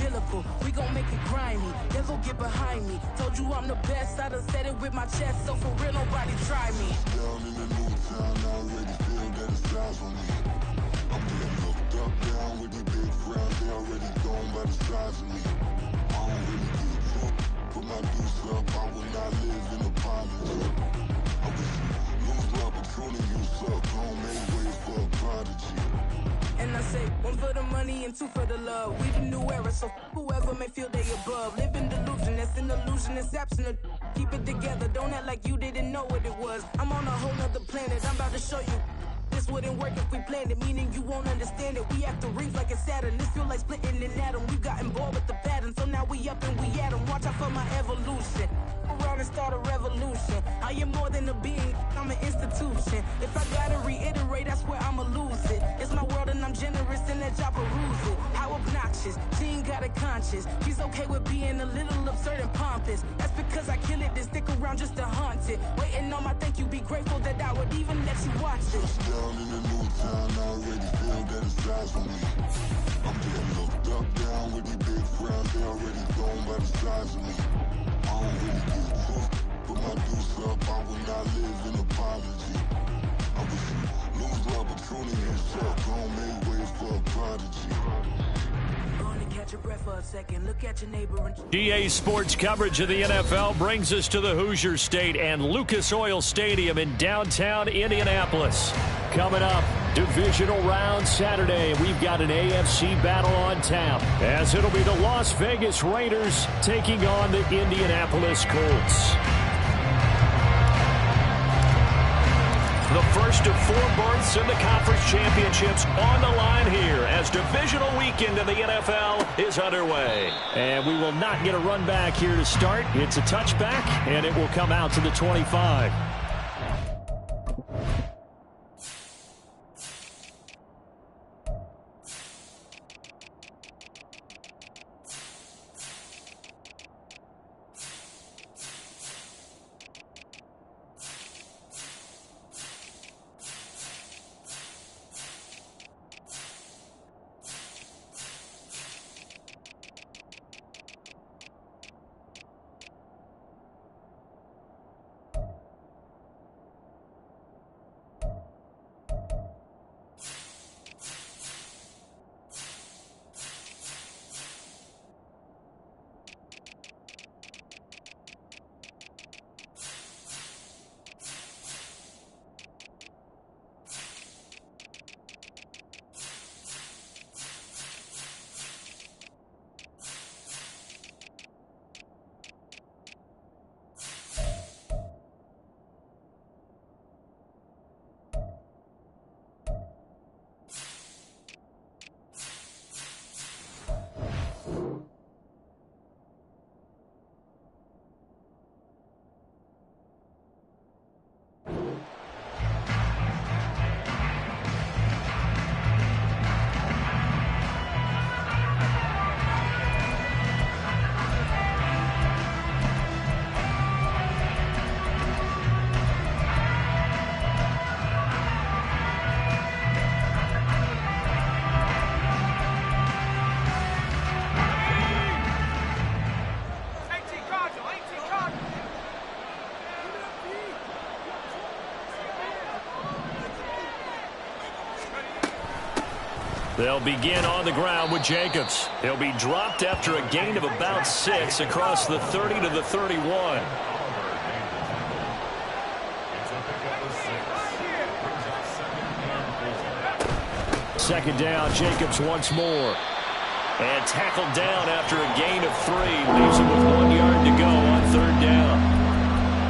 biblical. We gon' make it grimy. Devil get behind me. Told you I'm the best. I done said it with my chest. So for real, nobody try me. Down in the new town, I already feel that it's eyes on me. I'm getting looked up, down with these big crowds. They already gone by the size of me. I don't really give a fuck. Put my deuce up, I will not live in apology. I wish you lose my opportunity, you suck. Home made way for a prodigy. And I say, one for the money and two for the love. We the new era, so whoever may feel they above. Live in delusion, that's an illusion, it's absent. Keep it together, don't act like you didn't know what it was. I'm on a whole nother planet, I'm about to show you. This wouldn't work if we planned it, meaning you won't understand it. We have to rings like it's Saturn. This feel like splitting an atom. We gotten bored with the pattern, so now we up and we at 'em. Watch out for my evolution. Around and start a revolution. I am more than a being, I'm an institution. If I gotta reiterate, I swear I'ma lose it. It's my world and I'm generous and that y'all peruse it. How obnoxious, she ain't got a conscience. She's okay with being a little absurd and pompous. That's because I kill it, then stick around just to haunt it. Waiting on my thank you, be grateful that I would even let you watch this. Down in the new town, I already feel that it's eyes on me. I'm getting looked up, down with these big crowds. They already gone by the size of me. I don't really give a fuck. Put my deuce up, I will not live in apology. I wish you lose the opportunity, you suck. Home made way for a prodigy. Catch your breath for a second. Look at your neighbor and GA Sports coverage of the NFL brings us to the Hoosier State and Lucas Oil Stadium in downtown Indianapolis. Coming up, divisional round Saturday. We've got an AFC battle on tap, as it'll be the Las Vegas Raiders taking on the Indianapolis Colts. The first of 4 berths in the conference championships on the line here as divisional weekend in the NFL is underway. And we will not get a run back here to start. It's a touchback, and it will come out to the 25. They'll begin on the ground with Jacobs. He'll be dropped after a gain of about 6 across the 30 to the 31. Second down, Jacobs once more. And tackled down after a gain of 3. Leaves him with 1 yard to go on 3rd down.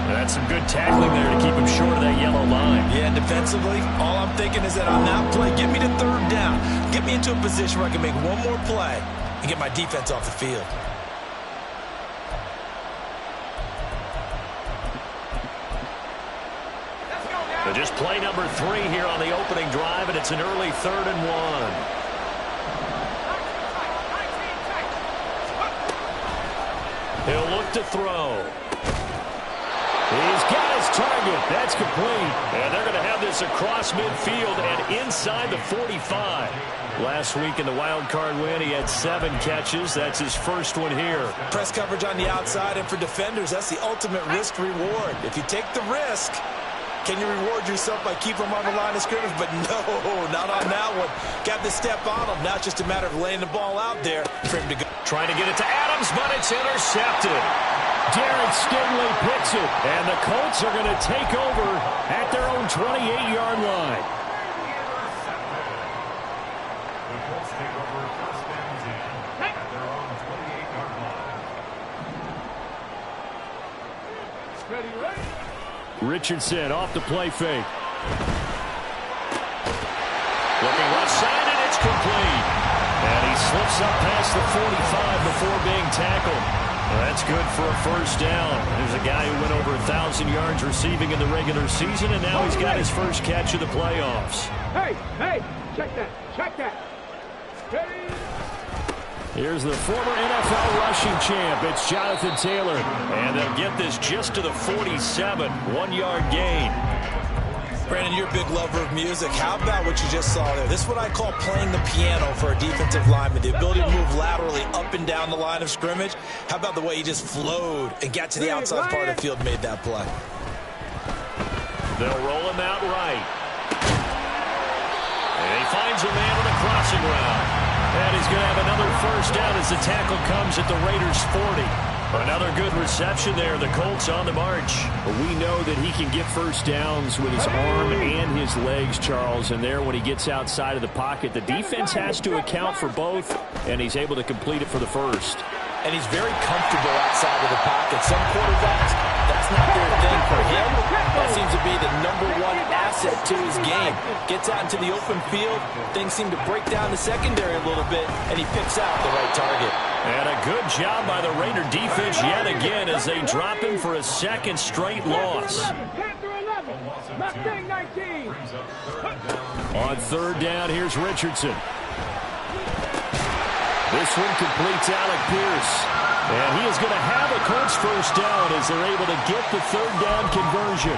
That's some good tackling there to keep him short of that yellow line. Yeah, defensively, all I'm thinking is that on that play, get me to 3rd down. Get me into a position where I can make one more play and get my defense off the field. So just play number 3 here on the opening drive, and it's an early 3rd and 1. He'll look to throw. He's got his target. That's complete. And they're going to have this across midfield and inside the 45. Last week in the wild card win, he had 7 catches. That's his first one here. Press coverage on the outside, and for defenders, that's the ultimate risk-reward. If you take the risk, can you reward yourself by keeping him on the line of scrimmage? But no, not on that one. Got to step on him. Now it's just a matter of laying the ball out there for him to go. Trying to get it to Adams, but it's intercepted. Derek Stingley picks it, and the Colts are going to take over at their own 28-yard line. Richardson off the play fake. Looking left side, and it's complete. And he slips up past the 45 before being tackled. Well, that's good for a first down. There's a guy who went over 1,000 yards receiving in the regular season, and now he's got his first catch of the playoffs. Hey, check that. Here's the former NFL rushing champ. It's Jonathan Taylor. And they'll get this just to the 47. 1-yard gain. Brandon, you're a big lover of music. How about what you just saw there? This is what I call playing the piano for a defensive lineman. The ability to move laterally up and down the line of scrimmage. How about the way he just flowed and got to the outside part of the field and made that play? They'll roll him out right. And he finds a man on a crossing route. And he's going to have another first down as the tackle comes at the Raiders' 40. Another good reception there. The Colts on the march. We know that he can get first downs with his arm and his legs, Charles. And there, when he gets outside of the pocket, the defense has to account for both, and he's able to complete it for the first. And he's very comfortable outside of the pocket. Some quarterbacks, that's not their thing. For him, that seems to be the #1 asset to his game. Gets out into the open field. Things seem to break down the secondary a little bit, and he picks out the right target. And a good job by the Raider defense yet again as they drop him for a second straight loss. On third down, here's Richardson. This one completes Alec Pierce. And he is going to have a Colts first down as they're able to get the third down conversion.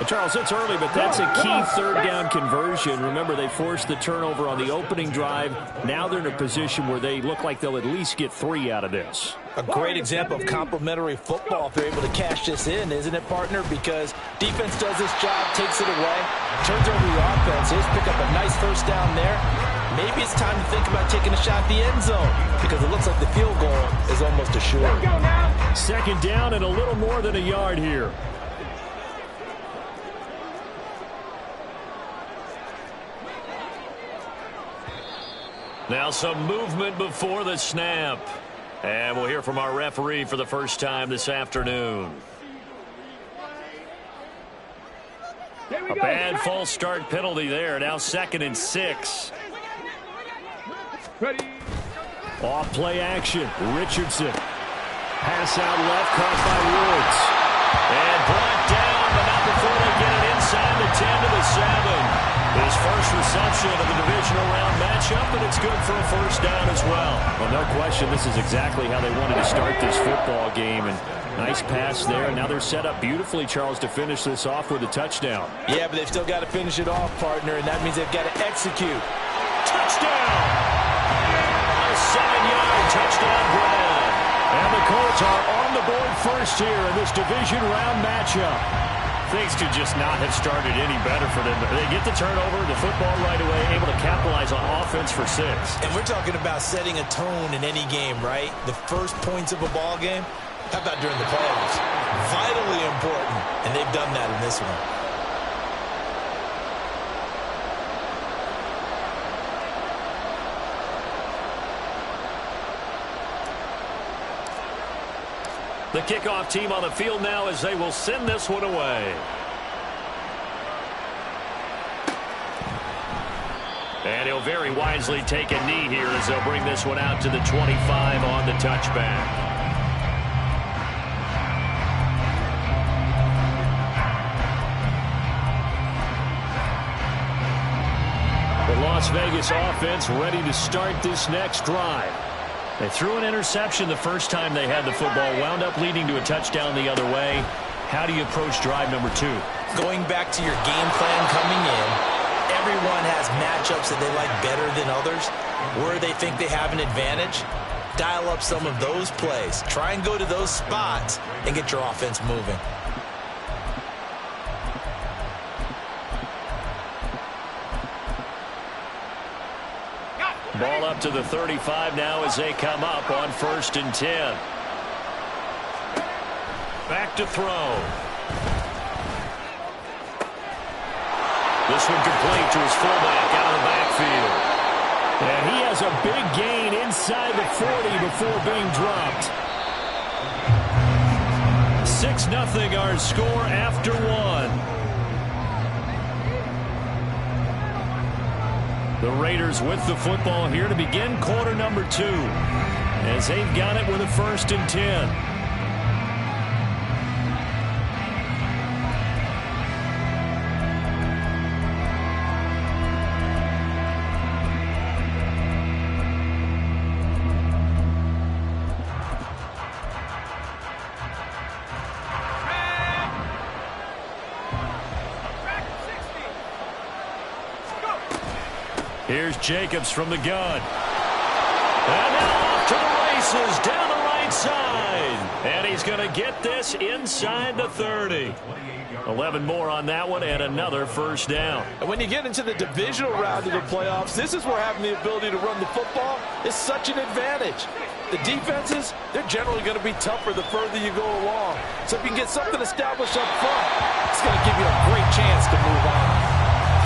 Charles, it's early, but that's a key third down conversion. Remember, they forced the turnover on the opening drive. Now they're in a position where they look like they'll at least get 3 out of this. A great example of complementary football if they're able to cash this in, isn't it, partner? Because defense does this job, takes it away, turns over the offense. Just pick up a nice first down there. Maybe it's time to think about taking a shot at the end zone because it looks like the field goal is almost assured. Second down and a little more than a yard here. Now some movement before the snap. And we'll hear from our referee for the first time this afternoon. A bad false start penalty there. Now 2nd and 6. Off play action. Richardson. Pass out left, caught by Woods. And brought down, but not before they get it inside the 10 to the 7. His first reception of the divisional round matchup, and it's good for a first down as well. Well, no question, this is exactly how they wanted to start this football game. And nice pass there. Now they're set up beautifully, Charles, to finish this off with a touchdown. Yeah, but they've still got to finish it off, partner, and that means they've got to execute. Touchdown! A 7-yard touchdown grab. And the Colts are on the board first here in this division round matchup. Things could just not have started any better for them. They get the turnover, the football right away, able to capitalize on offense for 6. And we're talking about setting a tone in any game, right? The first points of a ball game. How about during the playoffs? Vitally important, and they've done that in this one. The kickoff team on the field now as they will send this one away. And he'll very wisely take a knee here as they'll bring this one out to the 25 on the touchback. The Las Vegas offense ready to start this next drive. They threw an interception the first time they had the football, wound up leading to a touchdown the other way. How do you approach drive number 2? Going back to your game plan coming in, everyone has matchups that they like better than others. Where they think they have an advantage, dial up some of those plays. Try and go to those spots and get your offense moving. Ball up to the 35 now as they come up on 1st and 10. Back to throw. This one complete to his fullback out of the backfield. And he has a big gain inside the 40 before being dropped. 6-0 our score after 1. The Raiders with the football here to begin quarter number 2 as they've got it with a 1st and 10. Here's Jacobs from the gun. And now off to the races down the right side. And he's going to get this inside the 30. 11 more on that one and another 1st down. And when you get into the divisional round of the playoffs, this is where having the ability to run the football is such an advantage. The defenses, they're generally going to be tougher the further you go along. So if you can get something established up front, it's going to give you a great chance to move on.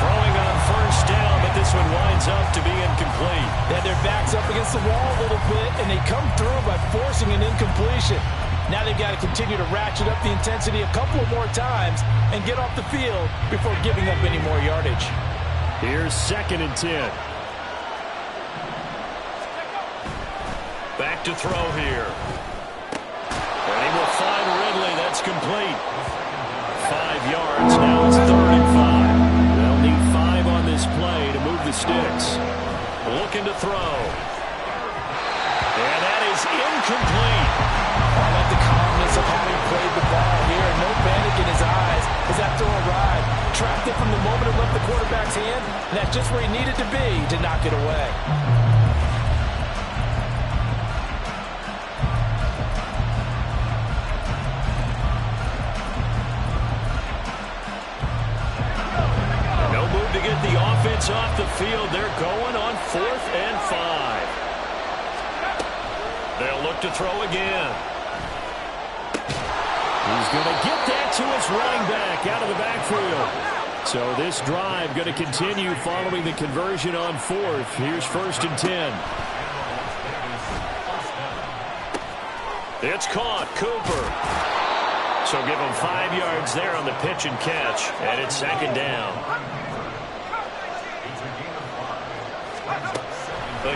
Throwing on 1st down, but this one winds up to be incomplete. They had their backs up against the wall a little bit, and they come through by forcing an incompletion. Now they've got to continue to ratchet up the intensity a couple of more times and get off the field before giving up any more yardage. Here's 2nd and 10. Back to throw here. And he will find Ridley. That's complete. 5 yards. Now it's 3rd and 5. They'll need 5 on this play to move the sticks. Looking to throw. And that is incomplete. I like the calmness of how he played the ball here. No panic in his eyes as that throw arrived. Tracked it from the moment it left the quarterback's hand, and that's just where he needed to be to knock it away. No move to get the offense off the field. They're going on 4th and 5. They'll look to throw again. He's going to get that to his running back out of the backfield. So this drive going to continue following the conversion on 4th. Here's 1st and 10. It's caught. Cooper. So give him 5 yards there on the pitch and catch. And it's 2nd down.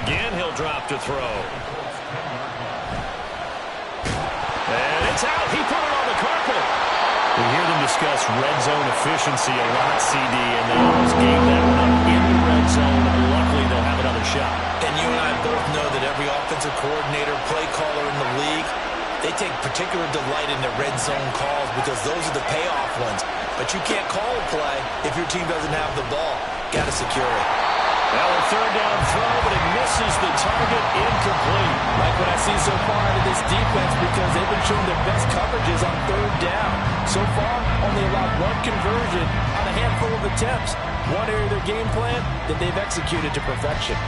Again, he'll drop to throw. And it's out. He put it on the carpet. We hear them discuss red zone efficiency a lot, CD, and they almost gave that one up in the red zone. Luckily, they'll have another shot. And you and I both know that every offensive coordinator, play caller in the league, they take particular delight in their red zone calls because those are the payoff ones. But you can't call a play if your team doesn't have the ball. Got to secure it. Now a 3rd down throw, but it misses the target, incomplete. Like what I see so far out of this defense because they've been showing their best coverages on 3rd down. So far, only allowed 1 conversion on a handful of attempts. One area of their game plan that they've executed to perfection.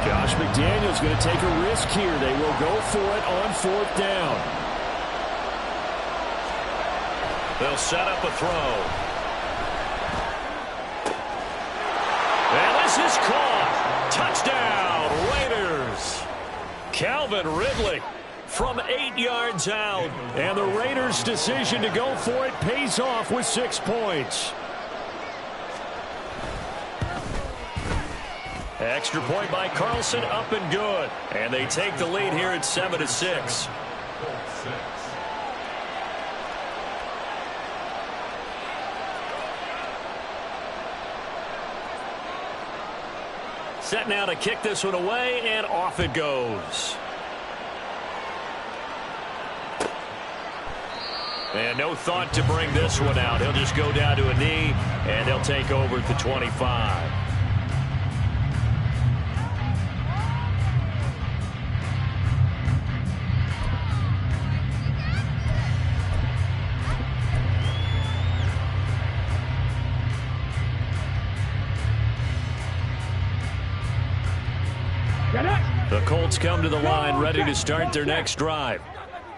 Josh McDaniels going to take a risk here. They will go for it on 4th down. They'll set up a throw. And this is caught. Touchdown, Raiders. Calvin Ridley from 8 yards out. And the Raiders' decision to go for it pays off with 6 points. Extra point by Carlson, up and good. And they take the lead here at 7-6. set now to kick this one away, and off it goes. And no thought to bring this one out. He'll just go down to a knee, and he'll take over at the 25. The Colts come to the line, ready to start their next drive.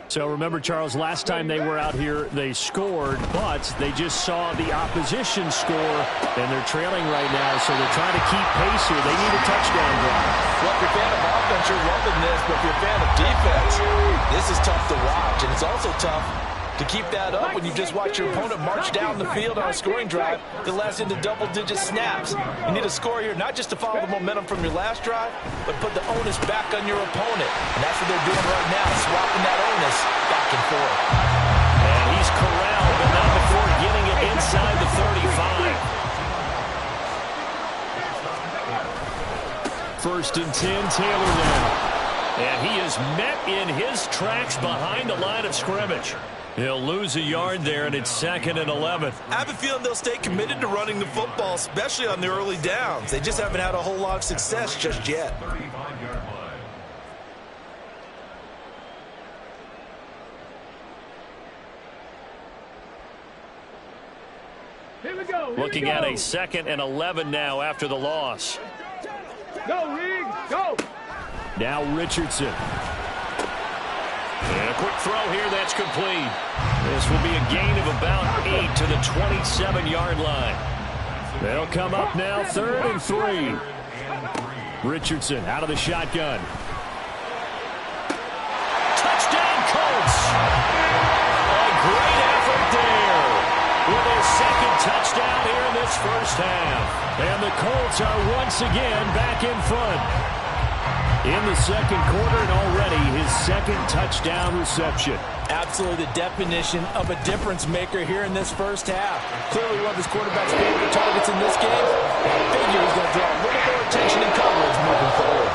So remember, Charles, last time they were out here, they scored, but they just saw the opposition score, and they're trailing right now, so they're trying to keep pace here. They need a touchdown drive. Well, if you're a fan of offense, you're loving this, but if you're a fan of defense, this is tough to watch, and it's also tough to keep that up when you just watch your opponent march down the field on a scoring drive that lasts into double-digit snaps. You need a score here, not just to follow the momentum from your last drive, but put the onus back on your opponent. And that's what they're doing right now, swapping that onus back and forth. And he's corralled, but not before getting it inside the 35. First and 10, Taylor now. And he is met in his tracks behind the line of scrimmage. He'll lose a yard there, and it's 2nd and 11. I have a feeling they'll stay committed to running the football, especially on the early downs. They just haven't had a whole lot of success just yet. Here we go. Looking at a 2nd and 11 now after the loss. Go, Riggs, go. Now Richardson. And a quick throw here, that's complete. This will be a gain of about 8 to the 27-yard line. They'll come up now, 3rd and 3. Richardson out of the shotgun. Touchdown, Colts! A great effort there with his 2nd touchdown here in this first half. And the Colts are once again back in front. In the 2nd quarter, and already his 2nd touchdown reception. Absolutely the definition of a difference maker here in this first half. Clearly one of his quarterback's favorite targets in this game. I figure he's going to draw a little more attention and coverage moving forward.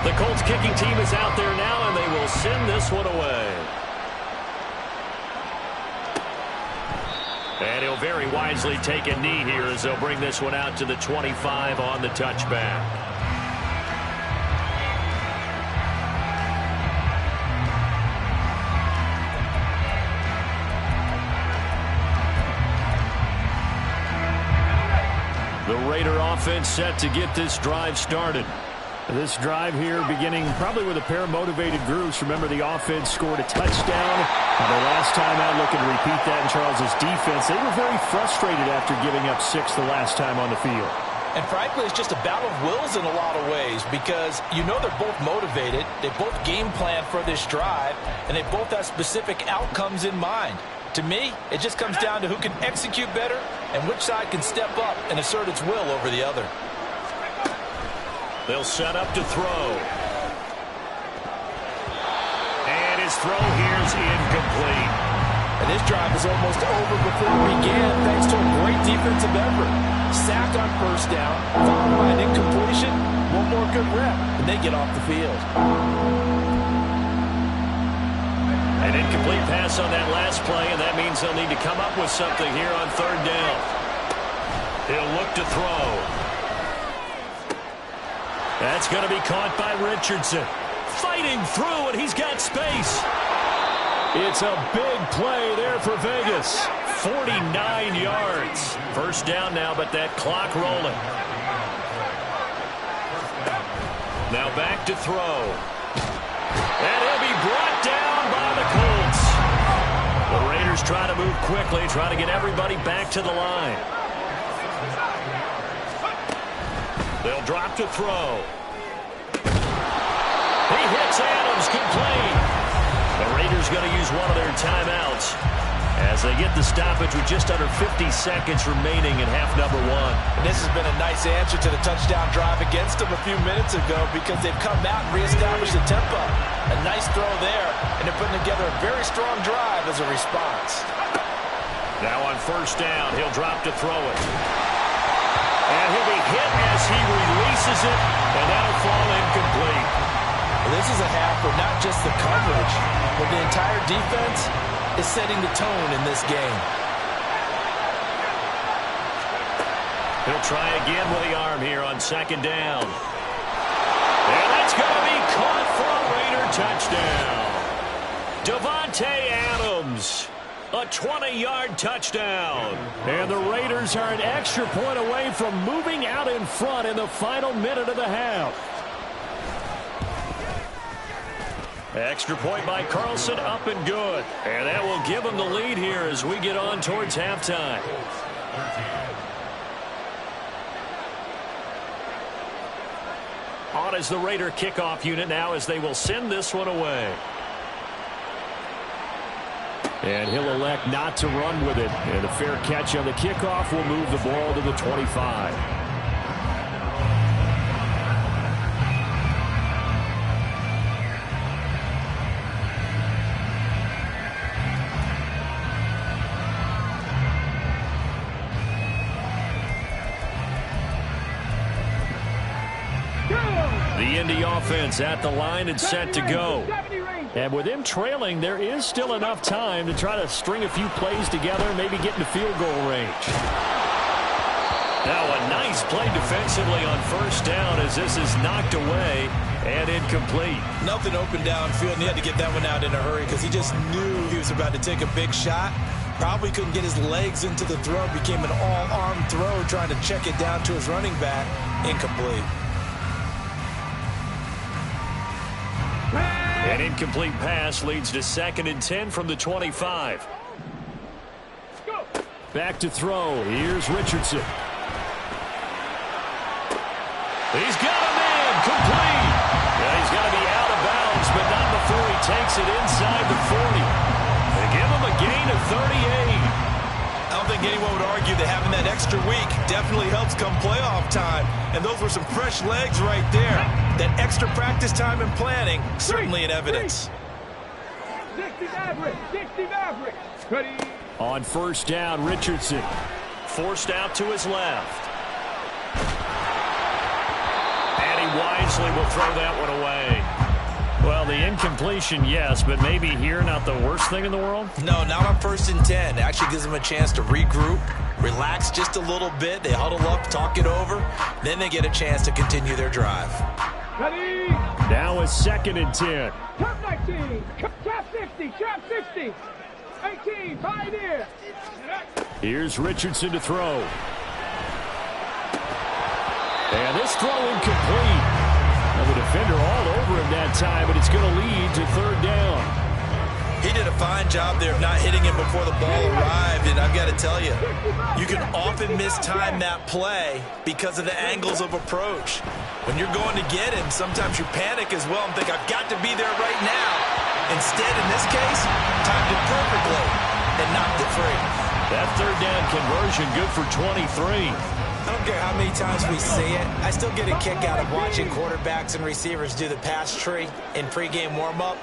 The Colts kicking team is out there now, and they will send this one away. And he'll very wisely take a knee here as they'll bring this one out to the 25 on the touchback. The Raider offense set to get this drive started. This drive here beginning probably with a pair of motivated groups. Remember, the offense scored a touchdown. And the last time out, looking to repeat that in Charles's defense. They were very frustrated after giving up 6 the last time on the field. And frankly, it's just a battle of wills in a lot of ways because you know they're both motivated. They both game plan for this drive, and they both have specific outcomes in mind. To me, it just comes down to who can execute better and which side can step up and assert its will over the other. They'll set up to throw. And his throw here is incomplete. And this drive is almost over before it began thanks to a great defensive effort. Sacked on first down, followed by an incompletion, one more good rep, and they get off the field. An incomplete pass on that last play, and that means they'll need to come up with something here on 3rd down. He'll look to throw. That's going to be caught by Richardson. Fighting through, and he's got space. It's a big play there for Vegas. 49 yards. First down now, but that clock rolling. Now back to throw. And he'll be brought down by the Colts. The Raiders try to move quickly, try to get everybody back to the line. They'll drop to throw. He hits Adams, complete. The Raiders going to use one of their timeouts as they get the stoppage with just under 50 seconds remaining in half number one. And this has been a nice answer to the touchdown drive against them a few minutes ago because they've come out and reestablished the tempo. A nice throw there, and they're putting together a very strong drive as a response. Now on first down, he'll drop to throw it. And he'll be hit as he releases it, and that'll fall incomplete. Well, this is a half where not just the coverage, but the entire defense is setting the tone in this game. He'll try again with the arm here on second down. And that's going to be caught for a Raider touchdown. Davante Adams, a 20-yard touchdown. And the Raiders are an extra point away from moving out in front in the final minute of the half. Extra point by Carlson, up and good. And that will give them the lead here as we get on towards halftime. On is the Raider kickoff unit now as they will send this one away. And he'll elect not to run with it. And a fair catch on the kickoff will move the ball to the 25. The Indy offense at the line and set to go. And with them trailing, there is still enough time to try to string a few plays together and maybe get into field goal range. Now a nice play defensively on first down as this is knocked away and incomplete. Nothing open downfield, and he had to get that one out in a hurry because he just knew he was about to take a big shot. Probably couldn't get his legs into the throw. Became an all-arm throw trying to check it down to his running back. Incomplete. An incomplete pass leads to 2nd and 10 from the 25. Back to throw. Here's Richardson. He's got a man. Complete. Yeah, he's got to be out of bounds, but not before he takes it inside the 40. They give him a gain of 38. I don't think anyone would argue that having that extra week definitely helps come playoff time. And those were some fresh legs right there. That extra practice time and planning, certainly in evidence. 60 Maverick, 60 Maverick. Ready. On first down, Richardson forced out to his left. And he wisely will throw that one away. Well, the incompletion, yes, but maybe here not the worst thing in the world? No, not on 1st and 10. It actually gives them a chance to regroup, relax just a little bit. They huddle up, talk it over. Then they get a chance to continue their drive. Ready. Now it's 2nd and 10. Trap 19. Trap 50. Trap 60. 18. Pioneer. Here's Richardson to throw. And this throw incomplete. Well, the defender all over him that time, but it's going to lead to 3rd down. He did a fine job there of not hitting him before the ball arrived, and I've got to tell you, you can often mistime that play because of the angles of approach. When you're going to get him, sometimes you panic as well and think, I've got to be there right now. Instead, in this case, timed it perfectly and knocked it free. That 3rd down conversion good for 23. I don't care how many times we see it. I still get a kick out of watching quarterbacks and receivers do the pass tree in pregame warm-up.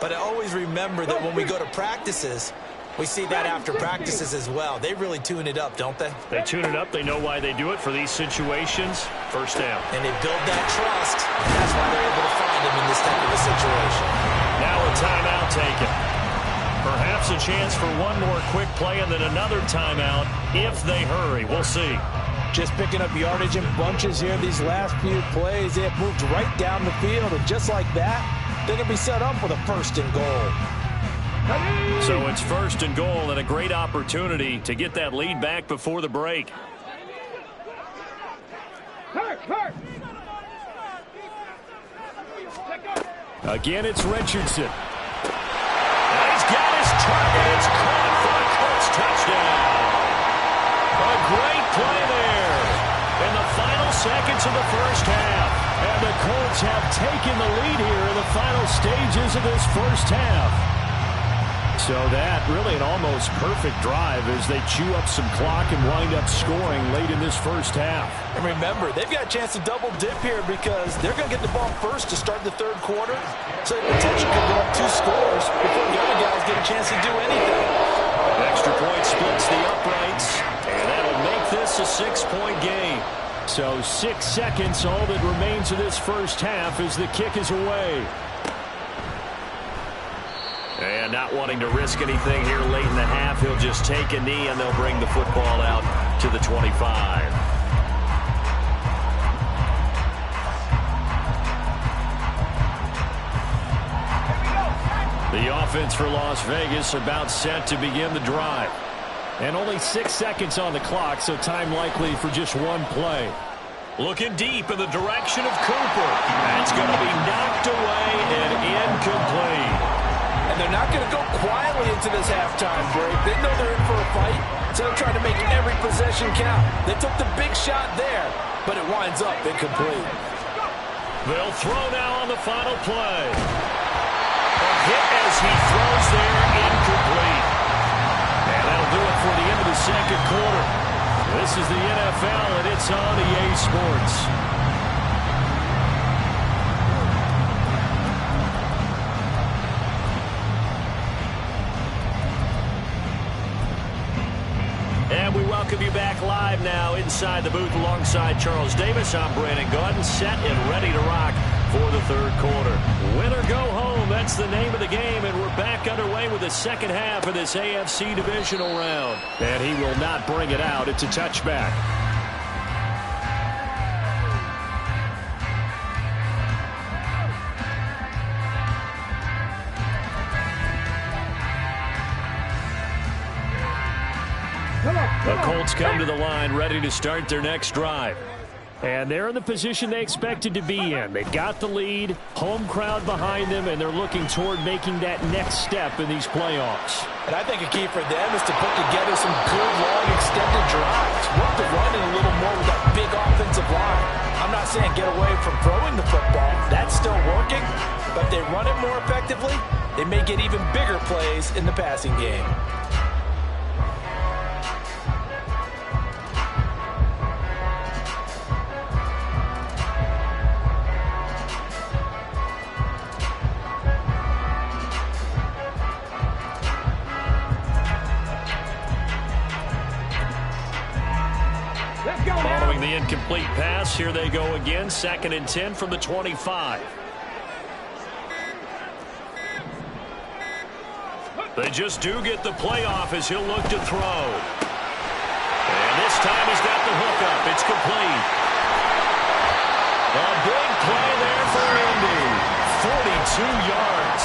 But I always remember that when we go to practices, we see that after practices as well. They really tune it up, don't they? They tune it up. They know why they do it for these situations. First down. And they build that trust, and that's why they're able to find him in this type of a situation. Now a timeout taken. Perhaps a chance for one more quick play and then another timeout if they hurry. We'll see. Just picking up yardage in bunches here these last few plays. They have moved right down the field, and just like that, they're going to be set up with a 1st and goal. So it's 1st and goal and a great opportunity to get that lead back before the break. Hurt. Again, it's Richardson. And he's got his target. It's caught for a Colts touchdown. A great play there in the final seconds of the first half. And the Colts have taken the lead here in the final stages of this first half. So that really an almost perfect drive as they chew up some clock and wind up scoring late in this first half. And remember, they've got a chance to double dip here because they're going to get the ball first to start the third quarter. So they potentially could go up 2 scores before the other guys get a chance to do anything. Extra point splits the uprights, and that'll make this a 6-point game. So 6 seconds, all that remains of this first half as the kick is away. And not wanting to risk anything here late in the half, he'll just take a knee and they'll bring the football out to the 25. The offense for Las Vegas about set to begin the drive. And only 6 seconds on the clock, so time likely for just one play. Looking deep in the direction of Cooper. That's going to be knocked away and incomplete. And they're not going to go quietly into this halftime break. They know they're in for a fight, so they're trying to make every possession count. They took the big shot there, but it winds up incomplete. They'll throw now on the final play. A hit as he throws there, incomplete. And that'll do it for the end of the second quarter. This is the NFL, and it's on EA Sports. And we welcome you back live now inside the booth alongside Charles Davis. I'm Brandon Gaudin, set and ready to rock for the third quarter. Win or go home, that's the name of the game, and we're back underway with the second half of this AFC divisional round. And he will not bring it out. It's a touchback. The Colts come to the line ready to start their next drive. And they're in the position they expected to be in. They've got the lead, home crowd behind them, and they're looking toward making that next step in these playoffs. And I think a key for them is to put together some good, long, extended drives. Work the run in a little more with that big offensive line. I'm not saying get away from throwing the football. That's still working. But if they run it more effectively, they may get even bigger plays in the passing game. Following the incomplete pass, here they go again. 2nd and 10 from the 25. They just do get the playoff as he'll look to throw. And this time he's got the hook up. It's complete. A big play there for Indy. 42 yards.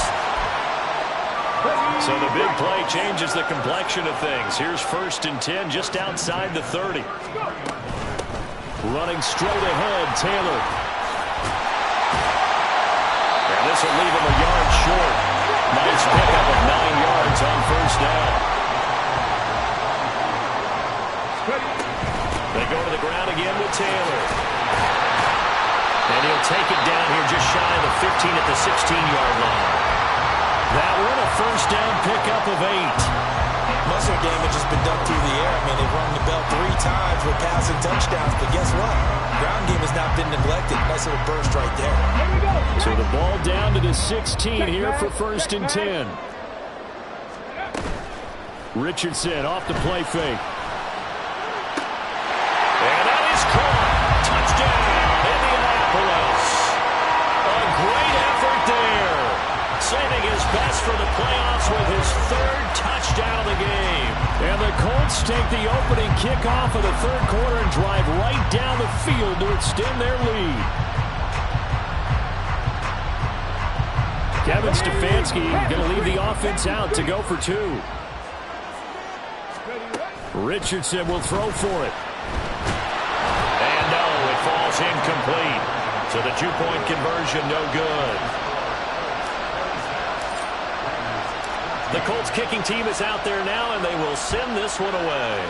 So the big play changes the complexion of things. Here's 1st and 10 just outside the 30. Running straight ahead, Taylor. And this will leave him a yard short. Nice pickup of 9 yards on 1st down. They go to the ground again with Taylor. And he'll take it down here just shy of the 15 at the 16-yard line. That one a 1st down pickup of 8. Most of the game has just been done through the air. I mean, they've rung the bell 3 times with passing touchdowns, but guess what? Ground game has not been neglected. Nice little burst right there. So the ball down to the 16 here for 1st and 10. Richardson off the play fake. And that is caught. Touchdown, Indianapolis. A great effort there. Saving his best for the playoffs with his 3rd touchdown of the game. And the Colts take the opening kickoff of the third quarter and drive right down the field to extend their lead. Kevin Stefanski going to leave the offense out to go for 2. Richardson will throw for it. And no, it falls incomplete. So the 2-point conversion no good. The Colts kicking team is out there now, and they will send this one away.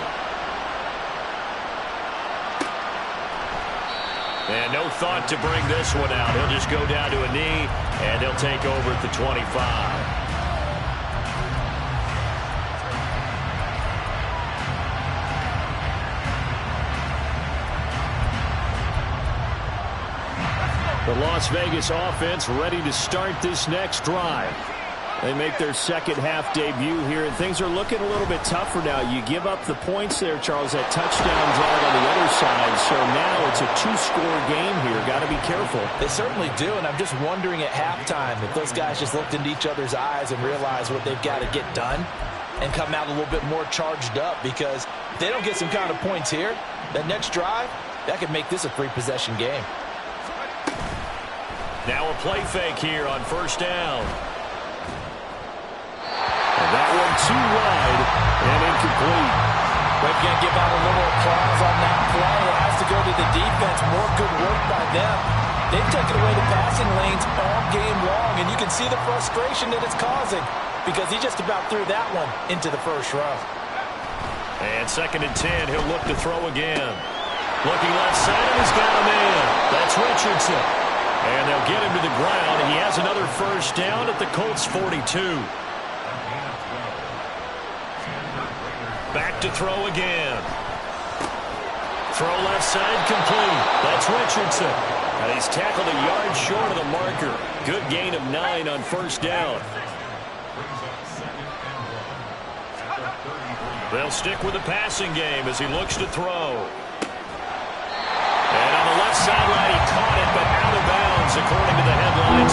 And no thought to bring this one out. He'll just go down to a knee, and he'll take over at the 25. The Las Vegas offense ready to start this next drive. They make their second-half debut here, and things are looking a little bit tougher now. You give up the points there, Charles, that touchdown drive on the other side. So now it's a two-score game here. Got to be careful. They certainly do, and I'm just wondering at halftime if those guys just looked into each other's eyes and realized what they've got to get done and come out a little bit more charged up, because if they don't get some kind of points here, that next drive, that could make this a three-possession game. Now a play fake here on first down. And that one too wide and incomplete. We're going to give out a little applause on that play. It has to go to the defense. More good work by them. They've taken away the passing lanes all game long, and you can see the frustration that it's causing because he just about threw that one into the first row. And 2nd and 10, he'll look to throw again. Looking left side, and he's got a man. That's Richardson. And they'll get him to the ground. He has another first down at the Colts 42. Back to throw again. Throw left side complete. That's Richardson. And he's tackled a yard short of the marker. Good gain of 9 on first down. They'll stick with the passing game as he looks to throw. And on the left sideline, he caught it, but out of bounds, according to the headlines.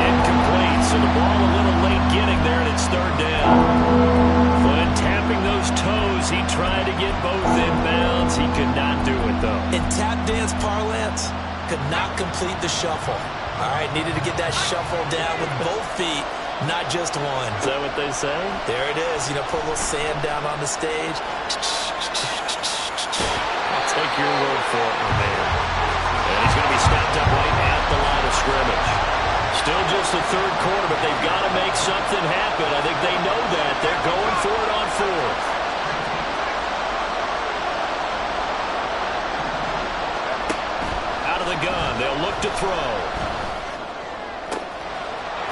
Incomplete, so the ball a little late getting there, and it's 3rd down. But tapping those toes, he tried to get both inbounds. He could not do it, though. In tap dance parlance, could not complete the shuffle. All right, needed to get that shuffle down with both feet, not just one. Is that what they say? There it is. You know, put a little sand down on the stage. I'll take your word for it, my man. And he's going to be stopped up right at the line of scrimmage. Still just the 3rd quarter, but they've got to make something happen. I think they know that. They're going for it on 4th. Out of the gun, they'll look to throw.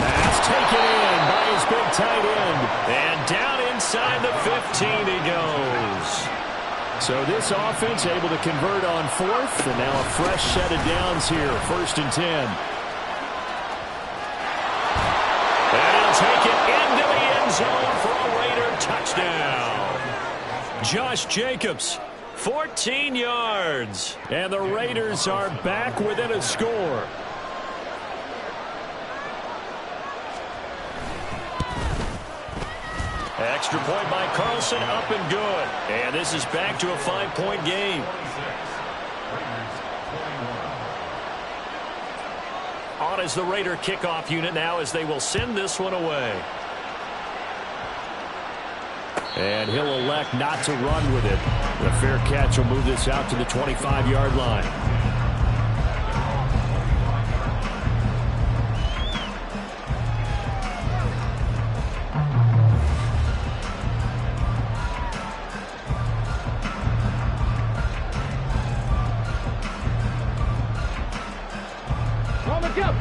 Pass taken in by his big tight end. And down inside the 15 he goes. So this offense able to convert on 4th, and now a fresh set of downs here, 1st and 10. And he'll take it into the end zone for a Raider touchdown. Josh Jacobs, 14 yards. And the Raiders are back within a score. Extra point by Carlson, up and good. And this is back to a 5-point game. On is the Raider kickoff unit now as they will send this one away. And he'll elect not to run with it. The fair catch will move this out to the 25-yard line.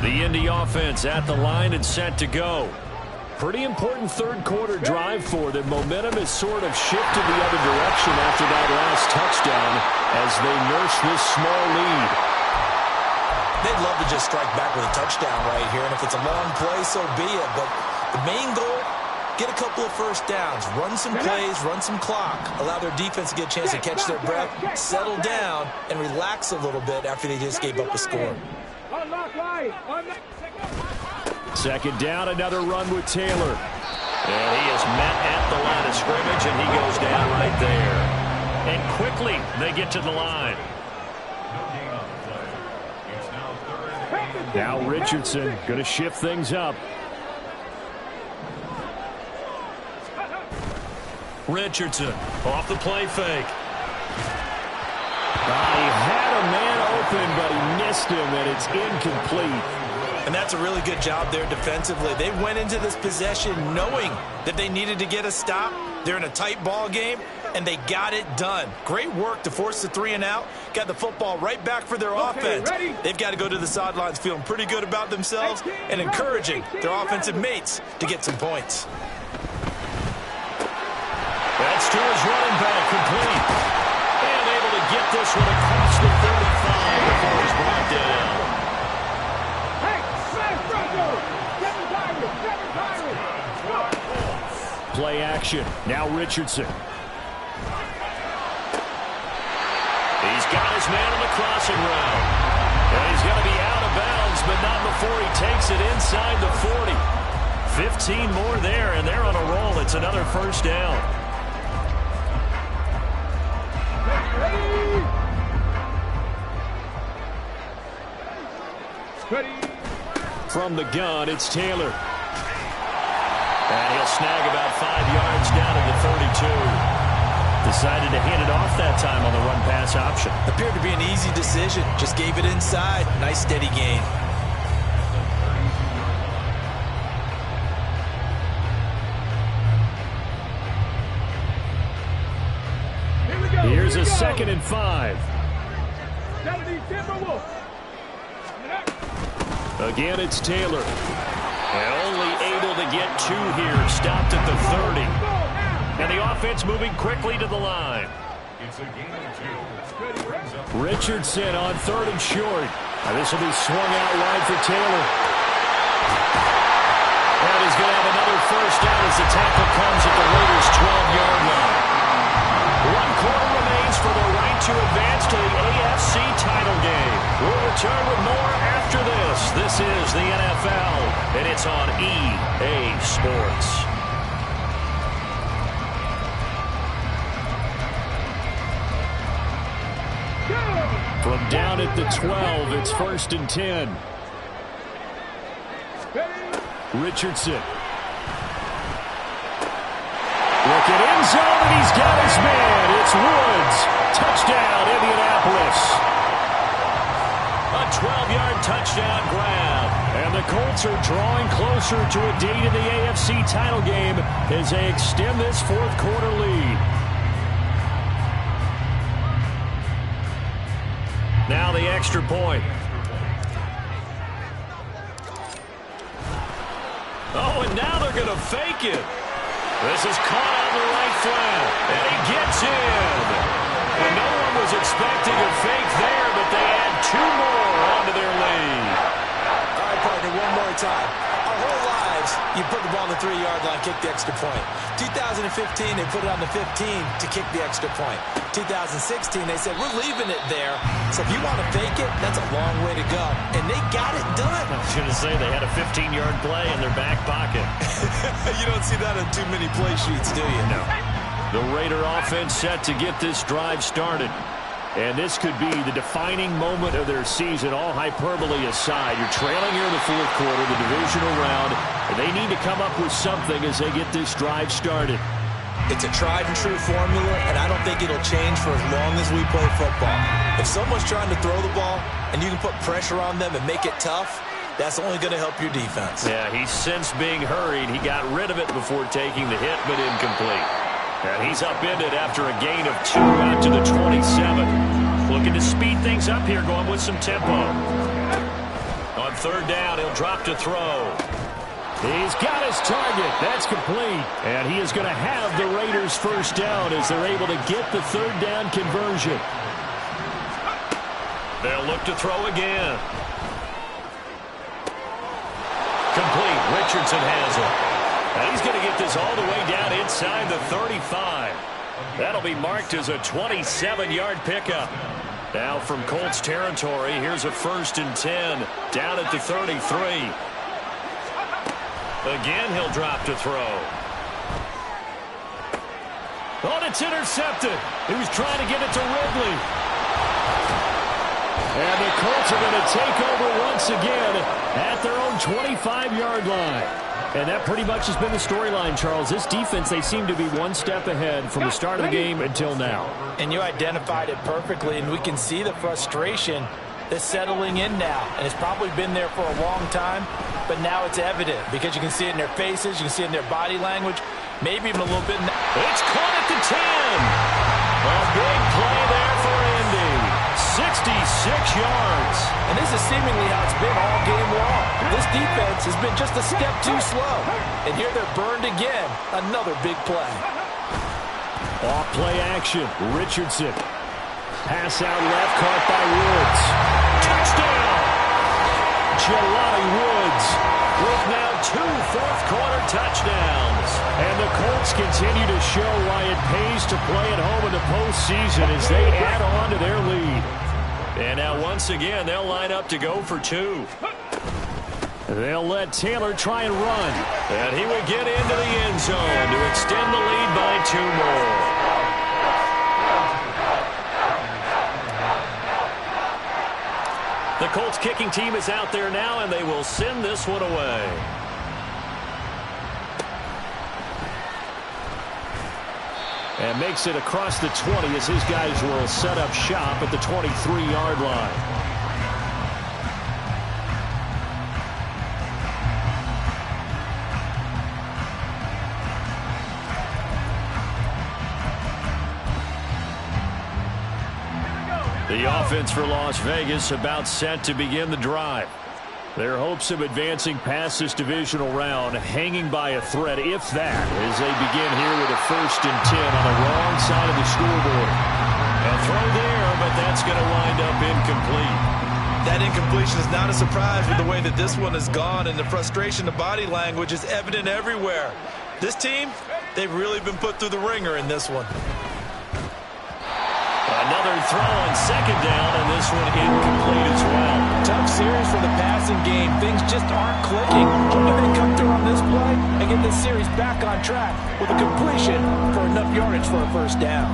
The Indy offense at the line and set to go. Pretty important 3rd quarter drive for them. Momentum has sort of shifted the other direction after that last touchdown as they nurse this small lead. They'd love to just strike back with a touchdown right here, and if it's a long play, so be it. But the main goal, get a couple of first downs, run some plays, run some clock, allow their defense to get a chance to catch their breath, settle down, and relax a little bit after they just gave up a score. 2nd down, another run with Taylor. And he is met at the line of scrimmage, and he goes down right there. And quickly, they get to the line. Now Richardson going to shift things up. Richardson off the play fake. He had a man open, but he missed him, and it's incomplete. And that's a really good job there defensively. They went into this possession knowing that they needed to get a stop. They're in a tight ball game, and they got it done. Great work to force the 3 and out. Got the football right back for their offense. They've got to go to the sidelines feeling pretty good about themselves and encouraging their offensive mates to get some points. That's to his running back, complete. And able to get this one across the 35 before he's brought down. play action. Now Richardson. He's got his man on the crossing route. And he's going to be out of bounds, but not before he takes it inside the 40. 15 more there, and they're on a roll. It's another first down. From the gun, it's Taylor. And he'll snag about 5 yards down at the 32. Decided to hand it off that time on the run-pass option. Appeared to be an easy decision. Just gave it inside. Nice steady gain. Here's a 2nd and 5. Again, it's Taylor. And only able to get 2 here. Stopped at the 30. And the offense moving quickly to the line. Richardson on 3rd and short. This will be swung out wide for Taylor. And he's going to have another first down as the tackle comes at the Raiders' 12-yard line. 1 quarter remains for the right to advance to the AFC title game. We'll return with more after this. This is the NFL, and it's on EA Sports. From down at the 12, it's 1st and 10. Richardson. Look at end zone, and he's got his man. It's Woods. Touchdown, Indianapolis. A 12-yard touchdown grab. And the Colts are drawing closer to a date in the AFC title game as they extend this 4th quarter lead. Now the extra point. Oh, and now they're going to fake it. This is caught on the right flat, and he gets in. And no one was expecting a fake there, but they add 2 more onto their lead. All right, partner, one more time. Our whole lives, you put the ball on the 3-yard line, kick the extra point. 2015, they put it on the 15 to kick the extra point. 2016, they said, we're leaving it there. So if you want to fake it, that's a long way to go. And they got it done. I was going to say they had a 15-yard play in their back pocket. You don't see that on too many play sheets, do you? No. The Raider offense set to get this drive started. And this could be the defining moment of their season, all hyperbole aside. You're trailing here in the 4th quarter, the divisional round, and they need to come up with something as they get this drive started. It's a tried-and-true formula, and I don't think it'll change for as long as we play football. If someone's trying to throw the ball and you can put pressure on them and make it tough, that's only going to help your defense. Yeah, he's since being hurried. He got rid of it before taking the hit, but incomplete. And he's upended after a gain of 2 out to the 27. Looking to speed things up here, going with some tempo. On 3rd down, he'll drop to throw. He's got his target. That's complete. And he is going to have the Raiders' first down as they're able to get the 3rd down conversion. They'll look to throw again. Complete. Richardson has it. And he's going to get this all the way down inside the 35. That'll be marked as a 27-yard pickup. Now from Colts territory, here's a 1st and 10 down at the 33. Again, he'll drop to throw. Oh, it's intercepted. He was trying to get it to Ridley. And the Colts are going to take over once again at their own 25-yard line. And that pretty much has been the storyline, Charles. This defense, they seem to be one step ahead from the start of the game until now. And you identified it perfectly, and we can see the frustration that's settling in now. And it's probably been there for a long time, but now it's evident because you can see it in their faces, you can see it in their body language, maybe even a little bit. It's caught at the 10. A big play there for Indy. 66 yards. And this is seemingly how it's been all game long. This defense has been just a step too slow. And here they're burned again. Another big play. Off play action. Richardson. Pass out left, caught by Woods. Touchdown. Jelani Woods with now 2 fourth-quarter touchdowns. And the Colts continue to show why it pays to play at home in the postseason as they add on to their lead. And now once again, they'll line up to go for 2. They'll let Taylor try and run. And he will get into the end zone to extend the lead by 2 more. The Colts kicking team is out there now, and they will send this one away. And makes it across the 20 as his guys will set up shop at the 23-yard line. The offense for Las Vegas about set to begin the drive. Their hopes of advancing past this divisional round hanging by a thread, if that, as they begin here with a 1st and 10 on the wrong side of the scoreboard. A throw there, but that's going to wind up incomplete. That incompletion is not a surprise with the way that this one has gone, and the frustration, the body language is evident everywhere. This team, they've really been put through the ringer in this one. Another throw on 2nd down, and this one incomplete as well. Tough series for the passing game. Things just aren't clicking. Hoping they come through on this play and get this series back on track with a completion for enough yardage for a 1st down.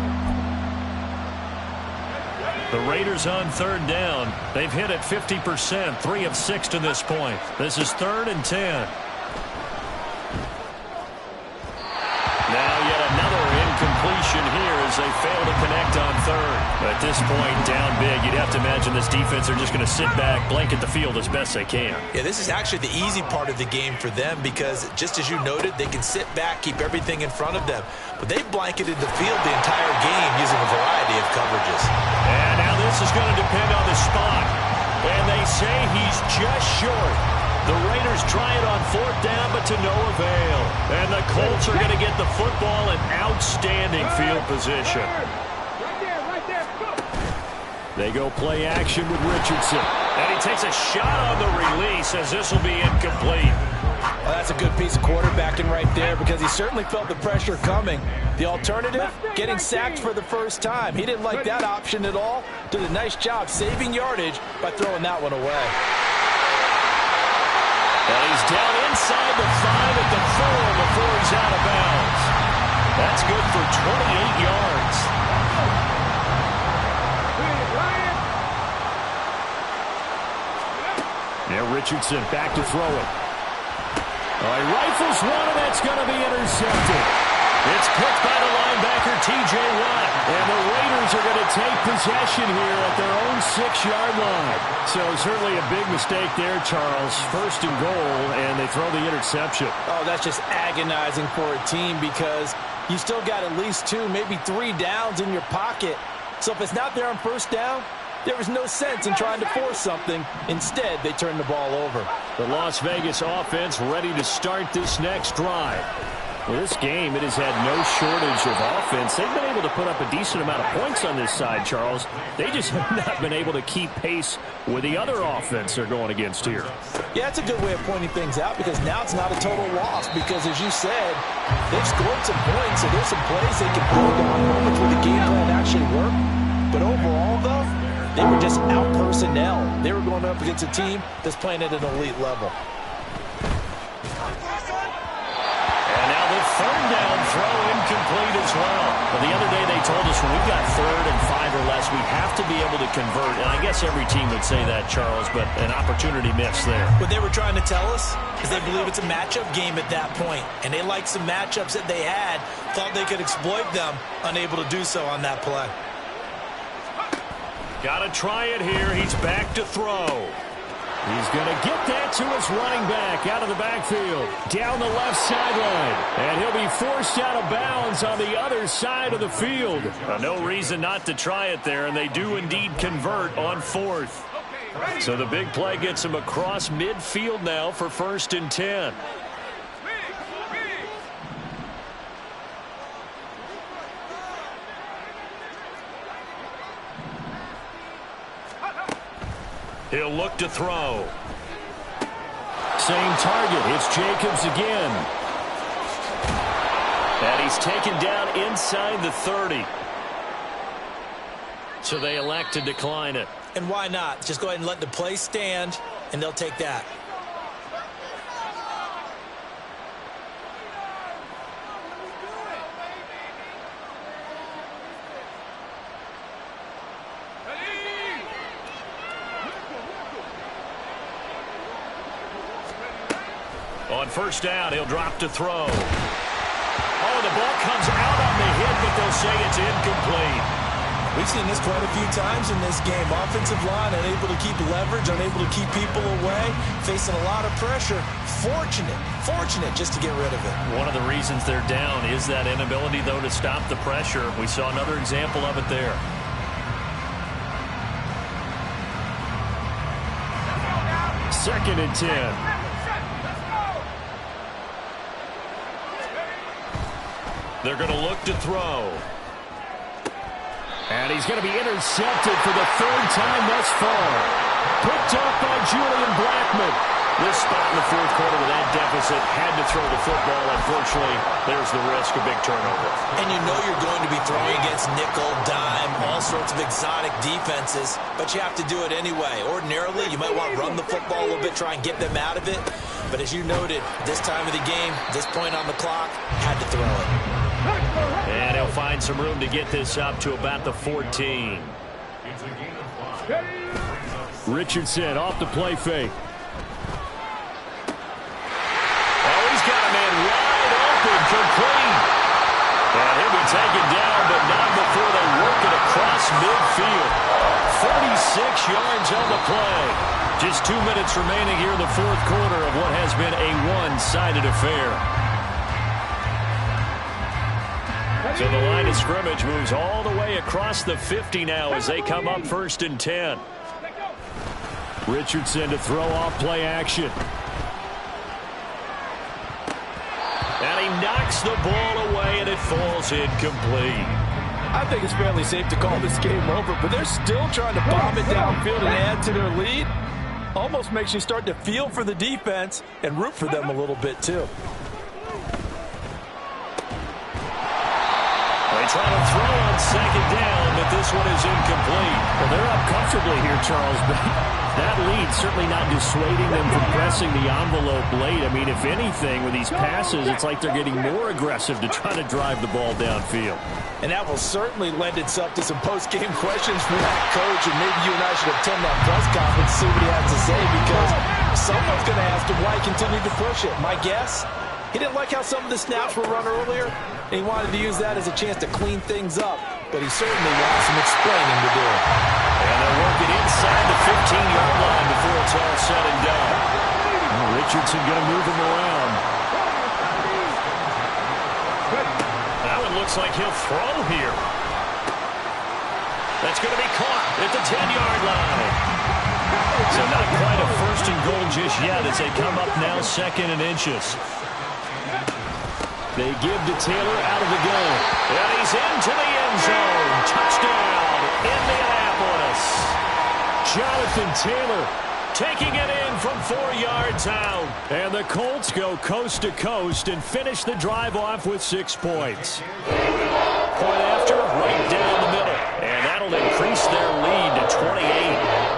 The Raiders on 3rd down. They've hit it 50%, 3 of 6 to this point. This is 3rd and 10. Now yet another incompletion here as they fail to connect on 3rd. At this point, down big, you'd have to imagine this defense are just going to sit back, blanket the field as best they can. Yeah, this is actually the easy part of the game for them because, just as you noted, they can sit back, keep everything in front of them. But they've blanketed the field the entire game using a variety of coverages. And now this is going to depend on the spot. And they say he's just short. The Raiders try it on 4th down, but to no avail. And the Colts are going to get the football in outstanding field position. Right there, go. They go play action with Richardson. And he takes a shot on the release as this will be incomplete. Well, that's a good piece of quarterbacking right there because he certainly felt the pressure coming. The alternative, getting sacked for the 1st time. He didn't like that option at all. Did a nice job saving yardage by throwing that one away. And he's down inside the 5 at the 4 before he's out of bounds. That's good for 28 yards. Now Richardson back to throw it. He rifles one, and that's going to be intercepted. It's picked by the linebacker, T.J. Watt. And the Raiders are going to take possession here at their own 6-yard line. So certainly a big mistake there, Charles. 1st and goal, and they throw the interception. Oh, that's just agonizing for a team because you still got at least 2, maybe 3 downs in your pocket. So if it's not there on 1st down, there was no sense in trying to force something. Instead, they turned the ball over. The Las Vegas offense ready to start this next drive. Well, this game, it has had no shortage of offense. They've been able to put up a decent amount of points on this side, Charles. They just have not been able to keep pace with the other offense they're going against here. Yeah, that's a good way of pointing things out because now it's not a total loss because, as you said, they've scored some points, so there's some plays they can build on, moments where the game plan actually worked. But overall, though, they were just out-personnel. They were going up against a team that's playing at an elite level. And now the 3rd down throw incomplete as well. But the other day they told us when we've got 3rd and 5 or less, we have to be able to convert. And I guess every team would say that, Charles, but an opportunity missed there. What they were trying to tell us is they believe it's a matchup game at that point. And they liked some matchups that they had, thought they could exploit them, unable to do so on that play. Got to try it here. He's back to throw. He's going to get that to his running back out of the backfield. Down the left sideline. And he'll be forced out of bounds on the other side of the field. No reason not to try it there, and they do indeed convert on 4th. So the big play gets him across midfield now for 1st and 10. He'll look to throw. same target. It's Jacobs again. And he's taken down inside the 30. So they elect to decline it. And why not? Just go ahead and let the play stand, and they'll take that. On first down, he'll drop to throw. Oh, the ball comes out on the hit, but they'll say it's incomplete. We've seen this quite a few times in this game. Offensive line unable to keep leverage, unable to keep people away, facing a lot of pressure. Fortunate just to get rid of it. One of the reasons they're down is that inability, though, to stop the pressure. We saw another example of it there. Second and 10. They're going to look to throw. And he's going to be intercepted for the third time thus far. Picked up by Julian Blackmon. This spot in the fourth quarter with that deficit, had to throw the football. Unfortunately, there's the risk of big turnover. And you know you're going to be throwing against nickel, dime, all sorts of exotic defenses, but you have to do it anyway. Ordinarily, you might want to run the football a little bit, try and get them out of it. But as you noted, this time of the game, this point on the clock, had to throw it. And he'll find some room to get this up to about the 14. Richardson off the play fake. Oh, he's got a man wide open, complete. And he'll be taken down, but not before they work it across midfield. 36 yards on the play. Just 2 minutes remaining here in the fourth quarter of what has been a one-sided affair. So the line of scrimmage moves all the way across the 50 now as they come up first and 10. Richardson to throw off play action. And he knocks the ball away, and it falls incomplete. I think it's fairly safe to call this game over, but they're still trying to bomb it downfield and add to their lead. Almost makes you start to feel for the defense and root for them a little bit, too. They try to throw on second down, but this one is incomplete. Well, they're up comfortably here, Charles, but that lead certainly not dissuading them from pressing the envelope late. I mean, if anything, with these passes, it's like they're getting more aggressive to try to drive the ball downfield. And that will certainly lend itself to some post-game questions from that coach, and maybe you and I should attend that press conference, see what he has to say, because someone's going to ask him why he continued to push it. My guess, he didn't like how some of the snaps were run earlier, and he wanted to use that as a chance to clean things up, but he certainly wants some explaining to do. And they'll work it inside the 15-yard line before it's all said and done. Well, Richardson going to move him around. Now it looks like he'll throw here. That's going to be caught at the 10-yard line. So not quite a first and goal just yet as they come up now second and inches. They give to Taylor out of the gun. And he's into the end zone. Touchdown, Indianapolis. Jonathan Taylor taking it in from 4 yards out. And the Colts go coast to coast and finish the drive off with 6 points. Point after, right down the middle. And that'll increase their lead to 28.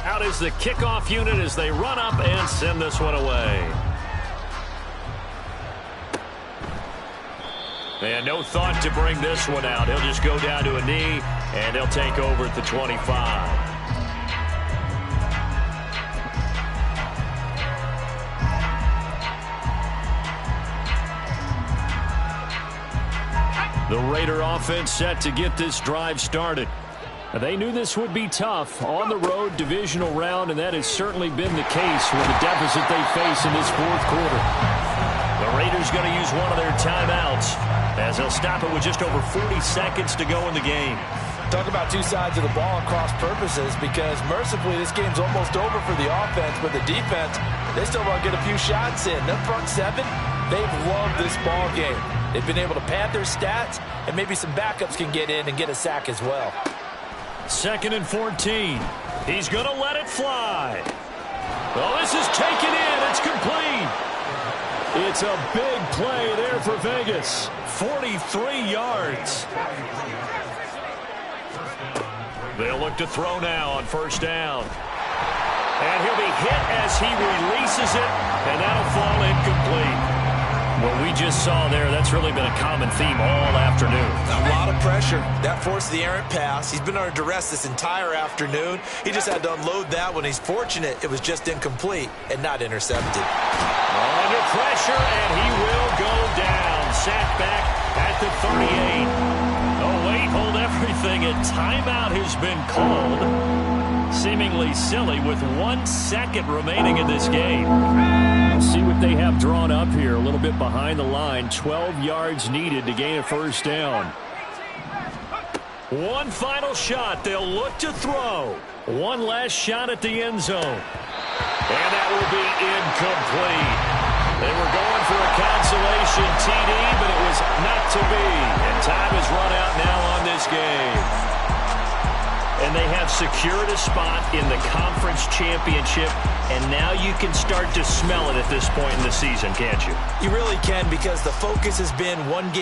Out is the kickoff unit as they run up and send this one away. And no thought to bring this one out. He'll just go down to a knee, and they'll take over at the 25. The Raider offense set to get this drive started. They knew this would be tough on the road divisional round, and that has certainly been the case with the deficit they face in this fourth quarter. The Raiders going to use one of their timeouts as they'll stop it with just over 40 seconds to go in the game. Talk about two sides of the ball and cross purposes, because mercifully this game's almost over for the offense, but the defense, they still want to get a few shots in. Their front seven, they've loved this ball game. They've been able to pad their stats, and maybe some backups can get in and get a sack as well. 2nd and 14. He's going to let it fly. Well, this is taken in. It's complete. It's a big play there for Vegas. 43 yards. They'll look to throw now on 1st down. And he'll be hit as he releases it, and that'll fall incomplete. What we just saw there, that's really been a common theme all afternoon. A lot of pressure. That forced the errant pass. He's been under duress this entire afternoon. He just had to unload that one. He's fortunate it was just incomplete and not intercepted. Under pressure, and he will go down. Sacked back at the 38. Oh, wait, hold everything. A timeout has been called. Seemingly silly with 1 second remaining in this game. See what they have drawn up here. A little bit behind the line. 12 yards needed to gain a 1st down. One final shot. They'll look to throw. One last shot at the end zone. And that will be incomplete. They were going for a consolation TD, but it was not to be. And time has run out now on this game. And they have secured a spot in the conference championship, and now you can start to smell it at this point in the season, can't you? You really can, because the focus has been one game